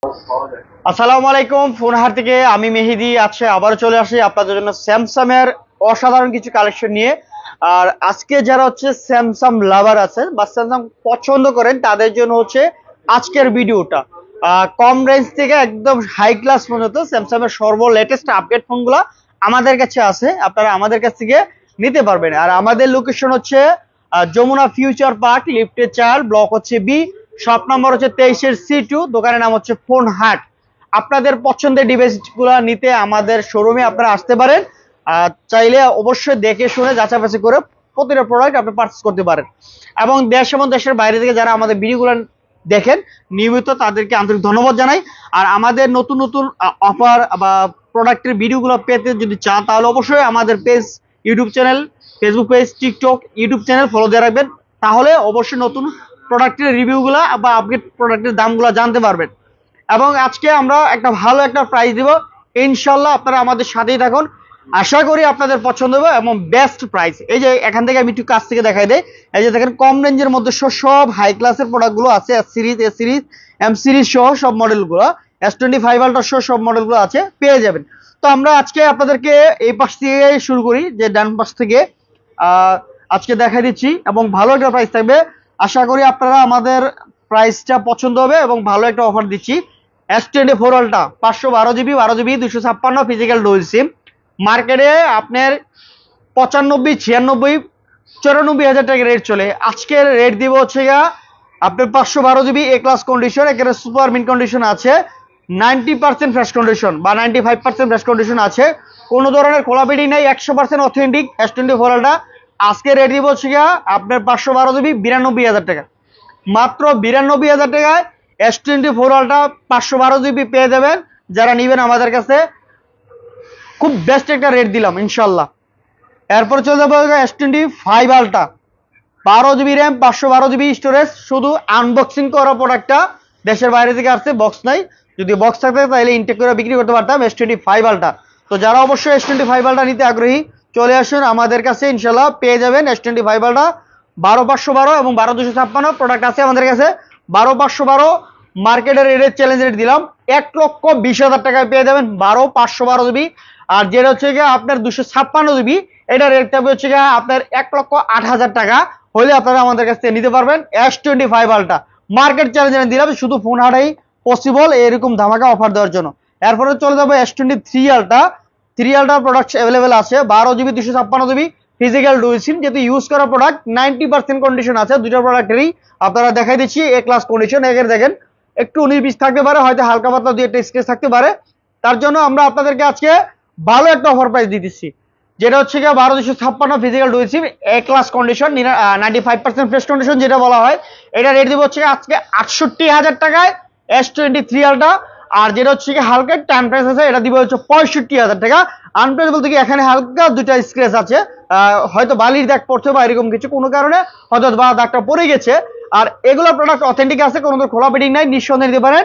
আসসালামু আলাইকুম। ফোনহার থেকে আমি মেহেদি আছে আবারও চলে আসি আপনাদের জন্য স্যামসাং এর অসাধারণ কিছু কালেকশন নিয়ে। আর আজকে যারা হচ্ছে স্যামসাং লাভার আছেন বা স্যামসাং পছন্দ করেন তাদের জন্য হচ্ছে আজকের ভিডিওটা। কম রেঞ্জ থেকে একদম হাই ক্লাস পর্যন্ত স্যামসাং এর সর্ব লেটেস্ট আপডেট ফোনগুলো আমাদের কাছে আছে, আপনারা আমাদের কাছ থেকে নিতে পারবেন। আর আমাদের লোকেশন হচ্ছে যমুনা ফিউচার পার্ক, লিফটে 4, ব্লক হচ্ছে বি, শপ নাম্বার হচ্ছে 23-C2, দোকানের নাম হচ্ছে ফোন হাট। আপনাদের পছন্দের ডিভাইস গুলা নিতে আমাদের শোরুমে আপনারা আসতে পারেন। চাইলে অবশ্যই দেখে শুনে যাচাই বাছাই করে প্রতিটা প্রোডাক্ট আপনি পারচেজ করতে পারেন। এবং দেশ এবং দেশের বাইরে থেকে যারা আমাদের ভিডিওগুলো দেখেন নিয়মিত তাদেরকে আন্তরিক ধন্যবাদ জানাই। আর আমাদের নতুন নতুন অফার বা প্রোডাক্টের ভিডিওগুলো পেতে যদি চান তাহলে অবশ্যই আমাদের page, YouTube channel, Facebook page, TikTok, YouTube channel follow দিয়ে রাখবেন। তাহলে অবশ্যই নতুন প্রোডাক্টের রিভিউগুলো বা আপডেট প্রোডাক্টের দামগুলো জানতে পারবেন। এবং আজকে আমরা একটা ভালো একটা প্রাইস দিব, ইনশাল্লাহ আপনারা আমাদের সাথেই থাকুন। আশা করি আপনাদের পছন্দ হবে এবং বেস্ট প্রাইস। এই যে এখান থেকে আমি একটু কাছ থেকে দেখাই দেই। এই যে দেখেন কম রেঞ্জের মধ্যে সব হাই ক্লাসের প্রোডাক্টগুলো আছে, এস সিরিজ, এ সিরিজ, এম সিরিজ সহ সব মডেলগুলো, S25 আলট্রা সহ সব মডেলগুলো আছে, পেয়ে যাবেন। তো আমরা আজকে আপনাদেরকে এই পাশ থেকে শুরু করি, যে ডান পাশ থেকে আজকে দেখা দিচ্ছি এবং ভালো একটা প্রাইস থাকবে। আশা করি আপনারা আমাদের প্রাইসটা পছন্দ হবে এবং ভালো একটা অফার দিচ্ছি। S24 ultra 512 GB, 12 GB, 256 physical dual SIM, মার্কেটে আপনার 95, 96, 94 হাজার টাকা রেট চলে। আজকের রেট দিব হচ্ছে গা আপনার 512 জিবি এ ক্লাস কন্ডিশন, একেবারে সুপার মিন কন্ডিশন আছে, 90% ফ্রেশ কন্ডিশন বা 95% ফ্রেশ কন্ডিশন আছে, কোনো ধরনের খোলাপিটি নেই, 100% অথেন্টিক S24 আলট্রা। আজকে রেট দিব হচ্ছে গা আপনার 512 জিবি 92 হাজার টাকা, মাত্র 92 হাজার টাকায় S24 আলট্রা 512 জিবি পেয়ে যাবেন। যারা নিবেন আমাদের কাছে খুব বেস্ট একটা রেট দিলাম ইনশাল্লাহ। এরপর চলে যাবো S25 ultra, 12 GB RAM, 512 GB storage. শুধু আনবক্সিং করা প্রোডাক্টটা দেশের বাইরে থেকে আসছে, বক্স নাই। যদি বক্স থাকতে তাহলে ইনটেক করে বিক্রি করতে পারতাম। S25 আলট্রা, তো যারা অবশ্যই S25 আলট্রা নিতে আগ্রহী চলে আসুন আমাদের কাছে, ইনশাল্লাহ পেয়ে যাবেন S25 আলট্রা। 12512 এবং 12256 প্রোডাক্ট আছে আমাদের কাছে। 12512 মার্কেটের রেটের চ্যালেঞ্জ রেট দিলাম 1,20,000 টাকায় পেয়ে যাবেন 512 জিবি। আর যেটা হচ্ছে গিয়ে আপনার 256 জিবি, এটা রেট থাকবে হচ্ছে গিয়ে আপনার 1,08,000 টাকা হলে আপনারা আমাদের কাছ থেকে নিতে পারবেন S25 ultra. Market challenge rate দিলাম, শুধু ফোন হাটাই পসিবল এরকম ধামাকা অফার দেওয়ার জন্য। এরপরে চলে যাবো S23 ultra. 3 ultra product available আছে, 12 জিবি, 256 জিবি ফিজিক্যাল ডুয়াল সিম, যেহেতু ইউজ করা প্রোডাক্ট 90% কন্ডিশন আছে দুইটা প্রোডাক্টেরই। আপনারা দেখাই দিচ্ছি এ ক্লাস কন্ডিশন। এর দেখেন একটু 19-20 থাকতে পারে, হয়তো হালকা পাতলা দুই একটা স্ক্র্যাচ থাকতে পারে। তার জন্য আমরা আপনাদেরকে আজকে ভালো একটা অফার প্রাইস দিতেছি, যেটা হচ্ছে গিয়ে 12256 ফিজিক্যাল ডুয়াল সিম, এ ক্লাস কন্ডিশন, 95% ফ্রেশ কন্ডিশন যেটা বলা হয়। এটা রেট দিব হচ্ছে আজকে 68,000 টাকায় S23 আলট্রা। আর যেটা হচ্ছে কি হালকা টাইম প্রাইস আছে, এটা দিব হচ্ছে 65,000 টাকা। আনপ্রাইস বলতে কি এখানে হালকা দুইটা স্ক্র্যাচ আছে, হয়তো বালির দাগ পড়ছে বা এরকম কিছু কোনো কারণে হয়তো দাগটা পড়ে গেছে। আর এগুলো প্রোডাক্ট অথেন্টিক আছে, কোনো খোলা পেডিং নাই, নিঃসন্দেহে নিতে পারেন।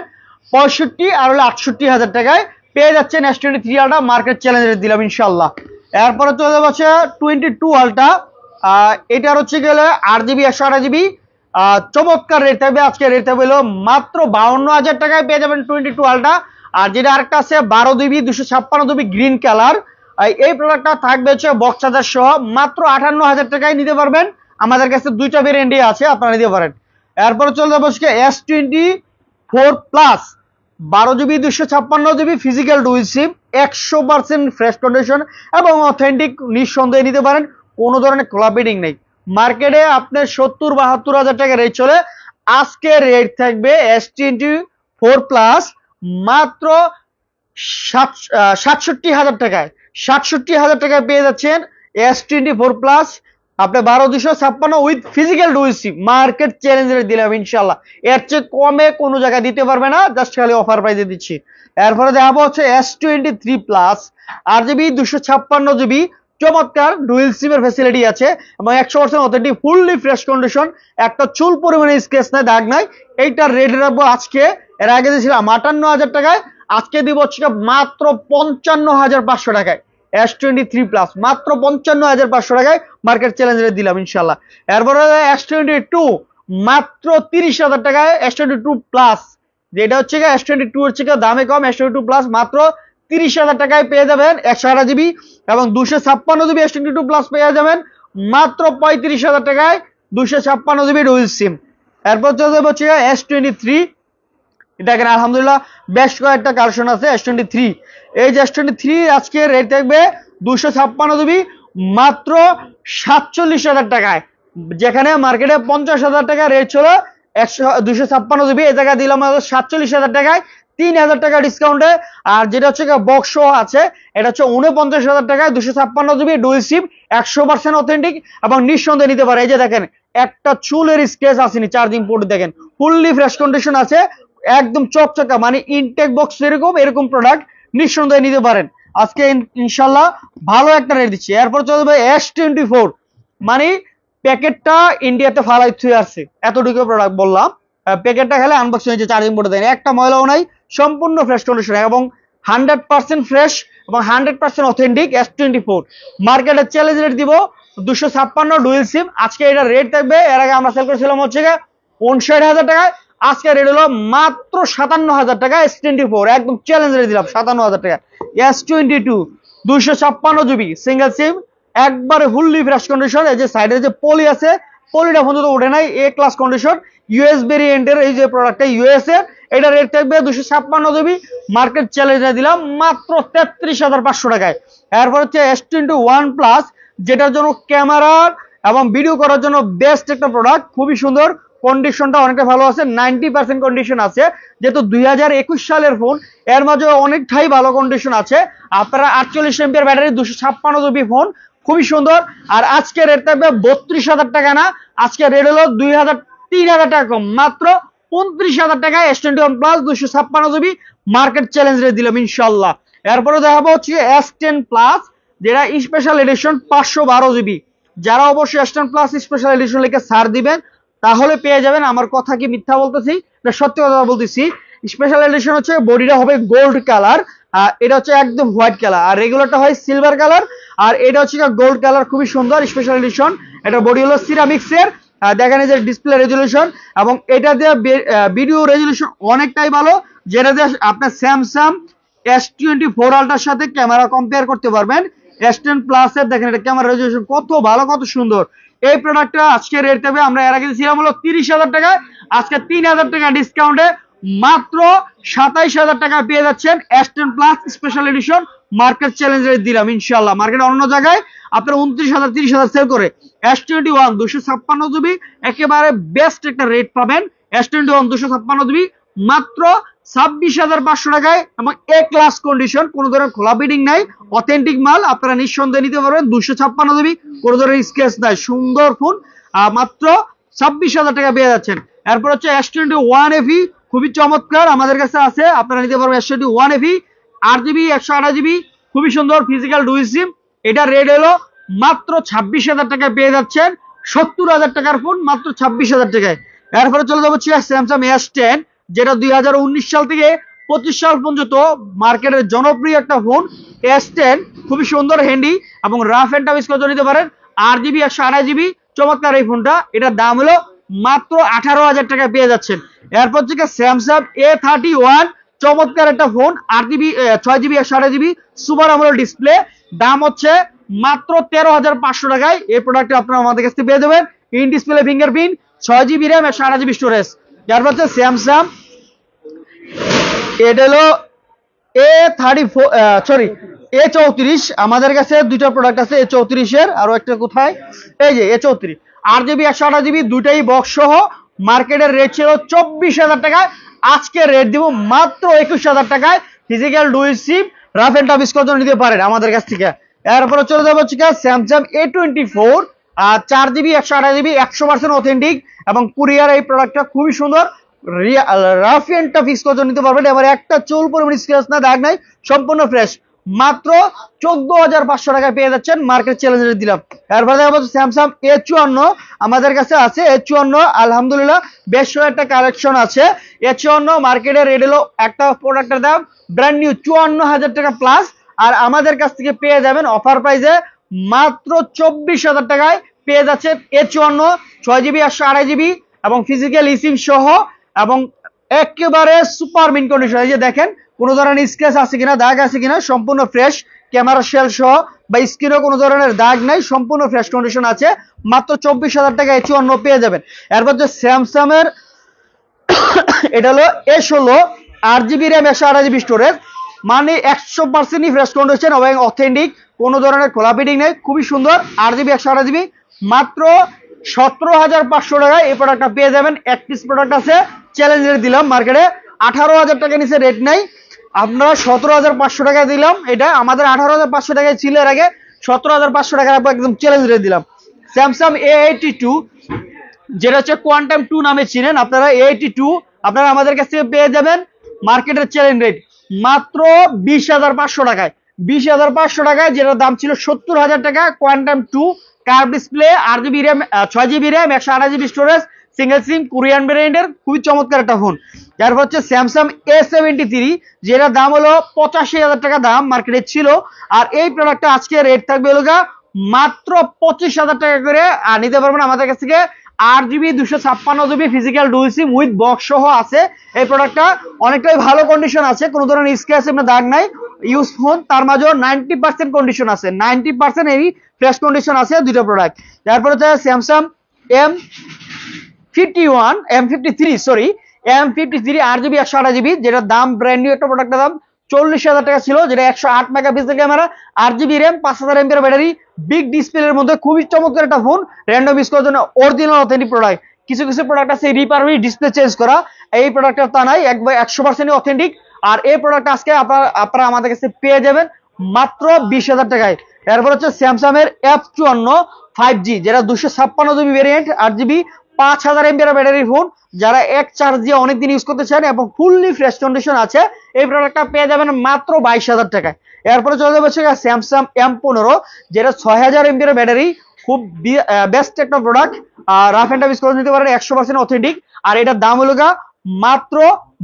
65 আর হলে 68,000 টাকায় পেয়ে যাচ্ছেন S23 আলট্রা। মার্কেট চ্যালেঞ্জ দিলাম ইনশাল্লাহ। এরপরে চলে যাবো হচ্ছে 22 আলট্রা। এটার হচ্ছে গেলে 8 জিবি, 128 জিবি, চমৎকার রেট থাকবে। আজকে রেট থাকবে হলো মাত্র 52,000 টাকায় পেয়ে যাবেন 22 আলট্রা। আর যেটা আরেকটা আছে 12 জিবি, 256 জিবি গ্রিন কালার, এই প্রোডাক্টটা থাকবে হচ্ছে বক্স চার্জার সহ, মাত্র 58,000 টাকায় নিতে পারবেন। আমাদের কাছে দুইটা ভেরিয়েন্টই আছে, আপনারা নিতে পারেন। এরপরে চলে যাবো S24 plus, 12 GB, 256 GB physical dual SIM, 100% fresh condition এবং অথেন্টিক, নিঃসন্দেহে নিতে পারেন, কোনো ধরনের ক্লাপিডিং নেই। মার্কেটে আপনার 70-72 হাজার টাকা রেট চলে, আজকে রেট থাকবে S24 প্লাস মাত্র 67,000 টাকায়। 67,000 টাকায় পেয়ে যাচ্ছেন S24 প্লাস আপনি 12,256 with physical dual SIM. Market challenge rate দিলাম ইনশাল্লাহ, এর চেয়ে কমে কোনো জায়গায় দিতে পারবে না, জাস্ট খালি অফার প্রাইসে দিচ্ছি। এরপরে দেখাবো হচ্ছে S23 প্লাস, 8 জিবি, 256 জিবি, চমৎকার ডুয়াল সিমের ফ্যাসিলিটি আছে এবং 100% অথেন্টিক, ফুললি ফ্রেশ কন্ডিশন, একটা চুল পরিমাণে স্ক্র্যাচ নাই, দাগ নাই। এইটার রেট রাখবো আজকে, এর আগে দিয়েছিলাম 58,000 টাকায়, আজকে দিব হচ্ছে মাত্র 55,500 টাকায়। S23 প্লাস মাত্র 55,500 টাকায় মার্কেট চ্যালেঞ্জ রেট দিলাম ইনশাল্লাহ। এরপরে S22 মাত্র 30,000 টাকায় S22 প্লাস, যেটা হচ্ছে S22 হচ্ছে দামে কম, S22 প্লাস মাত্র 30,000 টাকায় পেয়ে যাবেন 128 জিবি, এবং 256 জিবি S22 প্লাস পেয়ে যাবেন মাত্র 35,000 টাকায় 256 জিবি ডুয়াল সিম। এরপর চলে যাবে হচ্ছে S23, এটা এখানে আলহামদুলিল্লাহ বেশ কয়েকটা কালেকশন আছে S23। এই যে S23 আজকে রেট থাকবে 256 জিবি মাত্র 47,000 টাকায়, যেখানে মার্কেটে 50,000 টাকা রেট ছিল 256 জিবি, এই জায়গায় দিলাম 47,000 টাকায় 3,000 টাকা ডিসকাউন্টে। আর যেটা হচ্ছে বক্স আছে এটা হচ্ছে 49,000 টাকায় 256 জিবি ডুয়াল সিম, 100% অথেন্টিক এবং নিঃসন্দেহে নিতে পারে। এই যে দেখেন একটা চুলের স্কেচ আসেনি, চার্জিং পোর্ট দেখেন ফুললি ফ্রেশ কন্ডিশন আছে, একদম চকচকা, মানে ইনটেক বক্স এরকম প্রোডাক্ট নিঃসন্দেহে নিতে পারেন। আজকে ইনশাল্লাহ ভালো একটা রেট দিচ্ছি। এরপর চলে যাবে S24, মানে প্যাকেটটা ইন্ডিয়াতে ফালাই থুয়ে আসছে, এতটুকু প্রোডাক্ট বললাম। প্যাকেটটা খেলে আনবক্সিং হয়েছে, চার্জিং বোর্ডে দেন, একটা ময়লাও নাই, সম্পূর্ণ ফ্রেশ কন্ডিশন এবং 100% ফ্রেশ এবং 100% অথেন্টিক S24। মার্কেটে চ্যালেঞ্জ রেট দিব 256 ডুয়েল সিম। আজকে এটা রেট থাকবে, এর আগে আমরা সেল করেছিলাম হচ্ছে 59,000 টাকায়, আজকে রেট হলো মাত্র 57,000 টাকা S24, একদম চ্যালেঞ্জ রেট দিলাম 57,000 টাকা। S22 256 জিবি সিঙ্গেল সিম, একবারে ফুললি ফ্রেশ কন্ডিশন। এই যে সাইডে যে পলি আছে, পলিটা পর্যন্ত ওঠে নাই, এ ক্লাস কন্ডিশন। ইউএস ভেরিয়েন্টের এই যে প্রোডাক্টটা ইউএস এর, এটা রেট থাকবে 256 জিবি, মার্কেট চ্যালেঞ্জ দিলাম মাত্র 33,500 টাকায়। এরপর হচ্ছে S21 প্লাস, যেটার জন্য ক্যামেরার এবং ভিডিও করার জন্য বেস্ট একটা প্রোডাক্ট, খুবই সুন্দর, কন্ডিশনটা অনেকটা ভালো আছে, 90% কন্ডিশন আছে, যেহেতু 2021 সালের ফোন, এর মাঝে অনেকটাই ভালো কন্ডিশন আছে। আপনারা 48 এমপিআর ব্যাটারি, 256 জিবি ফোন, খুবই সুন্দর। আর আজকে রেট থাকবে 32,000 টাকা না, আজকে রেট হলো 3,000 টাকা কম, মাত্র 29,000 টাকায় S21 plus 256 GB, market challenge rate দিলাম ইনশাল্লাহ। এরপরে দেখাবো হচ্ছে S10 প্লাস, যেটা স্পেশাল এডিশন 512 জিবি। যারা অবশ্যই S10 প্লাস স্পেশাল এডিশন লিখে সার দিবেন তাহলে পেয়ে যাবেন। আমার কথা কি মিথ্যা বলতেছি না সত্যি কথা বলতেছি? স্পেশাল এডিশন হচ্ছে বডিটা হবে গোল্ড কালার, এটা হচ্ছে একদম হোয়াইট কালার, আর রেগুলারটা হয় সিলভার কালার, আর এটা হচ্ছে গোল্ড কালার, খুবই সুন্দর স্পেশাল এডিশন। এটা বডি হলো সিরামিক্স এর, দেখেন এই যে ডিসপ্লে রেজুলেশন, এবং এটা দিয়ে ভিডিও রেজুলেশন অনেকটাই ভালো, যেটা দিয়ে আপনার স্যামসাং S24 আলট্রার সাথে ক্যামেরা কম্পেয়ার করতে পারবেন। S10 প্লাস এর দেখেন এটা ক্যামেরা রেজুলেশন কত ভালো, কত সুন্দর। এই প্রোডাক্টটা আজকে রেট দেবে, আমরা এর আগে দিয়েছিলাম হলো 30,000 টাকা, আজকে 3,000 টাকা ডিসকাউন্টে মাত্র 27,000 টাকা পেয়ে যাচ্ছেন S10 plus special edition, market challenge rate দিলাম ইনশাআল্লাহ। মার্কেটে অন্য জায়গায় আপনারা 29,000 30,000 সেল করে S21 256 জিবি একেবারে বেস্ট একটা রেট পাবেন। S21 256 জিবি মাত্র 26,500 টাকায়, এবং এ ক্লাস কন্ডিশন, কোনো ধরনের খোলা বিডিং নাই, অথেন্টিক মাল, আপনারা নিঃসন্দেহে নিতে পারবেন। 256 জিবি, কোনো ধরনের স্কেচ নাই, সুন্দর ফোন, মাত্র 26,000 টাকা পেয়ে যাচ্ছেন। এরপর হচ্ছে S21 FE, খুবই চমৎকার, আমাদের কাছে আছে, আপনারা নিতে পারবেন S21 FE 8 জিবি 128 জিবি, খুবই সুন্দর ফিজিক্যাল ডুয়াল সিম। এটা রেট হলো মাত্র 26,000 টাকায় পেয়ে যাচ্ছেন, 70,000 টাকার ফোন মাত্র 26,000 টাকায়। এরপরে চলে যাবো স্যামসাং S10, যেটা 2019 সাল থেকে 25 সাল পর্যন্ত মার্কেটের জনপ্রিয় একটা ফোন। S10 খুবই সুন্দর, হ্যান্ডি এবং রাফ এন্ড টাফ ইউজ করে নিতে পারেন। 8 জিবি 128 জিবি, চমৎকার এই ফোনটা, এটার দাম হলো মাত্র 18,000 টাকায় পেয়ে যাচ্ছেন। এরপর থেকে স্যামসাং A31, চমৎকার একটা phone, 8 GB 6 GB 128 GB, super AMOLED display, দাম হচ্ছে মাত্র 13,500 টাকায়। এই প্রোডাক্টটা আপনারা আমাদের কাছ থেকে পেয়ে যাবেন, in display fingerprint, 6 GB RAM 128 GB storage. তারপর হচ্ছে স্যামসাং, এটা হলো A34 আমাদের কাছে দুইটা প্রোডাক্ট আছে, A34 এর, আরো একটা কোথায়, এই যে A34 8 জিবি 128 জিবি, দুইটাই বক্স সহ। মার্কেটের রেট ছিল 24,000 টাকায়, আজকে রেট দিব মাত্র 21,000 টাকায়। Physical dual SIM, rough and tough use করে নিতে পারেন আমাদের কাছ থেকে। এরপরে চলে যাবো Samsung A24, 4 GB 128 GB, 100% authentic এবং কুরিয়ার। এই প্রোডাক্টটা খুবই সুন্দর, রাফ এন্ড টাফ ইউজ করে নিতে পারবেন, এবার একটা চুল পরিমাণ স্ক্র্যাচ না, দাগ নাই, সম্পূর্ণ ফ্রেশ, মাত্র 14,500 টাকায় পেয়ে যাচ্ছেন, মার্কেট চ্যালেঞ্জ দিলাম। এরপরে দেখা যাচ্ছে স্যামসাং A54 আমাদের কাছে আছে। A54 আলহামদুলিল্লাহ বেশ একটা কালেকশন আছে। A54 মার্কেটের রেট হলো একটা প্রোডাক্টের দাম ব্র্যান্ড নিউ 54,000 টাকা প্লাস, আর আমাদের কাছ থেকে পেয়ে যাবেন অফার প্রাইসে মাত্র 24,000 টাকায় পেয়ে যাচ্ছেন A54, 6 জিবি 128 জিবি এবং ফিজিক্যাল ইসিম সহ, এবং একেবারে সুপার মিন কন্ডিশন। এই যে দেখেন কোনো ধরনের স্ক্র্যাচ আছে কিনা, দাগ আছে কিনা, সম্পূর্ণ ফ্রেশ। ক্যামেরা শেল সহ বা স্ক্রিনও কোনো ধরনের দাগ নাই, সম্পূর্ণ ফ্রেশ কন্ডিশন আছে। মাত্র 24,000 টাকা A54 পেয়ে যাবেন। এরপর যে স্যামসাং এর এটা হলো A16 8GB RAM 128GB storage, মানে 100% ফ্রেশ কন্ডিশন এবং অথেন্টিক, কোনো ধরনের খোলা ফিটিং নেই, খুবই সুন্দর। 8GB 128GB মাত্র 17,500 টাকায় এই প্রোডাক্টটা পেয়ে যাবেন। এক পিস প্রোডাক্ট আছে, চ্যালেঞ্জ রেট দিলাম মার্কেটে 18,000 টাকা নিচে রেট নেই, আপনারা 17,500 টাকায় দিলাম। এটা আমাদের 18,500 টাকায় ছিল এর আগে, 17,500 টাকা একদম চ্যালেঞ্জ রেট দিলাম। স্যামসাং A82 যেটা হচ্ছে কোয়ান্টাম 2 নামে চিনেন আপনারা, A82 আপনারা আমাদের কাছ থেকে পেয়ে যাবেন মার্কেটের চ্যালেঞ্জ রেট মাত্র 20,500 টাকায়। 20,500 টাকায়, যেটার দাম ছিল 70,000 টাকা। Quantum 2 curve display, 8GB RAM 6GB RAM 128GB storage, single SIM, Korean ব্র্যান্ডের, খুবই চমৎকার একটা ফোন। তারপর হচ্ছে স্যামসাং A73 যেটার দাম হলো 85,000 টাকা দাম মার্কেটে ছিল। আর এই প্রোডাক্টটা আজকে রেট থাকবে হলো মাত্র 25,000 টাকা করে। আর নিতে পারবেন আমাদের কাছ থেকে। 8GB 256GB physical dual SIM with box সহ আছে। এই প্রোডাক্টটা অনেকটাই ভালো কন্ডিশন আছে, কোনো ধরনের স্ক্র্যাচ এমনি দাগ নাই, ইউজ ফোন, তার মাঝেও 90% কন্ডিশন আছে, 90% এই ফ্রেশ কন্ডিশন আছে দুটো প্রোডাক্ট। তারপর হচ্ছে স্যামসাং M53 8GB 128GB, যেটার দাম ব্র্যান্ড নিউ একটা প্রোডাক্টের দাম 40,000 টাকা ছিল, যেটা 108 megapixel camera, 8GB RAM, 5000 mAh battery, big ডিসপ্লের মধ্যে খুবই চমৎকার একটা ফোন। র্যান্ডম ইউজ করার জন্য অরিজিনাল অথেন্টিক প্রোডাক্ট। কিছু কিছু প্রোডাক্ট আছে রিপারবি ডিসপ্লে চেঞ্জ করা, এই প্রোডাক্টটা তা নাই, একবার 100% অথেন্টিক। আর এই প্রোডাক্ট আজকে আপনারা আমাদের কাছে পেয়ে যাবেন মাত্র 20,000 টাকায়। এরপর হচ্ছে স্যামসাং এর F54 5G, যেটা 256GB variant, 8GB 5000 mAh battery phone, যারা এক চার্জ দিয়ে অনেকদিন ইউজ করতে চান এবং ফুললি ফ্রেশ কন্ডিশন আছে, এই প্রোডাক্টটা পেয়ে যাবেন মাত্র 22,000 টাকায়। এরপরে চলে যাবে স্যামসাং M15, যেটা 6000 mAh ব্যাটারি, খুব বেস্ট একটা product. Rough and tough use করে নিতে পারেন, 100% অথেন্টিক। আর এটার দাম হলো মাত্র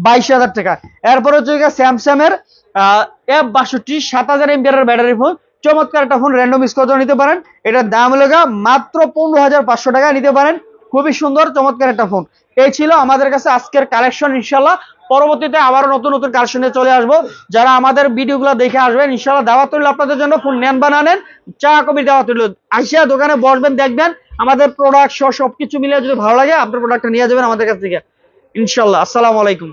22,000 টাকা। এরপরে হচ্ছে স্যামসাং এর F62 7000 mAh ব্যাটারি ফোন, চমৎকার একটা ফোন, র্যান্ডম ইউজ করে নিতে পারেন। এটার দাম হলো মাত্র 15,500 টাকা, নিতে পারেন, খুবই সুন্দর চমৎকার একটা ফোন। এই ছিল আমাদের কাছে আজকের কালেকশন। ইনশাল্লাহ পরবর্তীতে আবারও নতুন নতুন কালেকশনে চলে আসবো। যারা আমাদের ভিডিওগুলো দেখে আসবেন, ইনশাল্লাহ দাওয়াত রইল আপনাদের জন্য। ফোন নেন বা না নেন, চা কবির দাওয়াত রইল। আইসা দোকানে বসবেন, দেখবেন আমাদের প্রোডাক্ট সবকিছু মিলে যদি ভালো লাগে আপনার প্রোডাক্টটা নিয়ে যাবেন আমাদের কাছ থেকে ইনশাল্লাহ। আসসালামু আলাইকুম।